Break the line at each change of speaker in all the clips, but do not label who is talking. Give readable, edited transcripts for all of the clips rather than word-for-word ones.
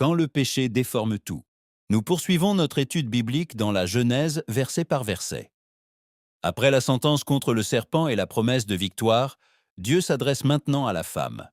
quand le péché déforme tout. Nous poursuivons notre étude biblique dans la Genèse, verset par verset. Après la sentence contre le serpent et la promesse de victoire, Dieu s'adresse maintenant à la femme.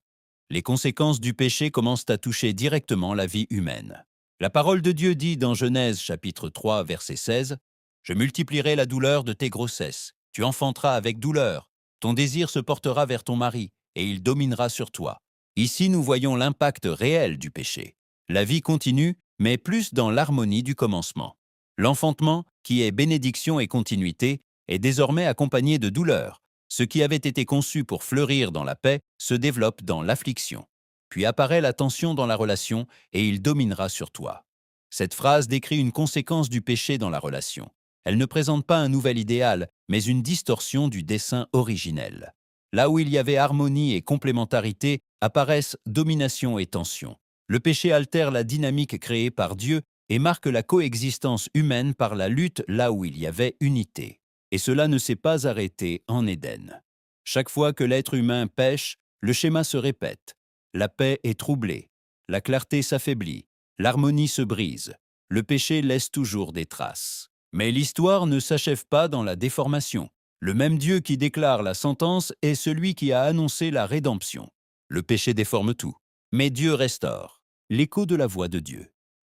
Les conséquences du péché commencent à toucher directement la vie humaine. La parole de Dieu dit dans Genèse chapitre 3, verset 16, « Je multiplierai la douleur de tes grossesses. Tu enfanteras avec douleur. Ton désir se portera vers ton mari, et il dominera sur toi. » Ici, nous voyons l'impact réel du péché. La vie continue, mais plus dans l'harmonie du commencement. L'enfantement, qui est bénédiction et continuité, est désormais accompagné de douleur. Ce qui avait été conçu pour fleurir dans la paix se développe dans l'affliction. Puis apparaît la tension dans la relation et il dominera sur toi. Cette phrase décrit une conséquence du péché dans la relation. Elle ne présente pas un nouvel idéal, mais une distorsion du dessein originel. Là où il y avait harmonie et complémentarité, apparaissent domination et tension. Le péché altère la dynamique créée par Dieu et marque la coexistence humaine par la lutte là où il y avait unité. Et cela ne s'est pas arrêté en Éden. Chaque fois que l'être humain pêche, le schéma se répète. La paix est troublée, la clarté s'affaiblit, l'harmonie se brise. Le péché laisse toujours des traces. Mais l'histoire ne s'achève pas dans la déformation. Le même Dieu qui déclare la sentence est celui qui a annoncé la rédemption. Le péché déforme tout, mais Dieu restaure. L'écho de la voix de Dieu.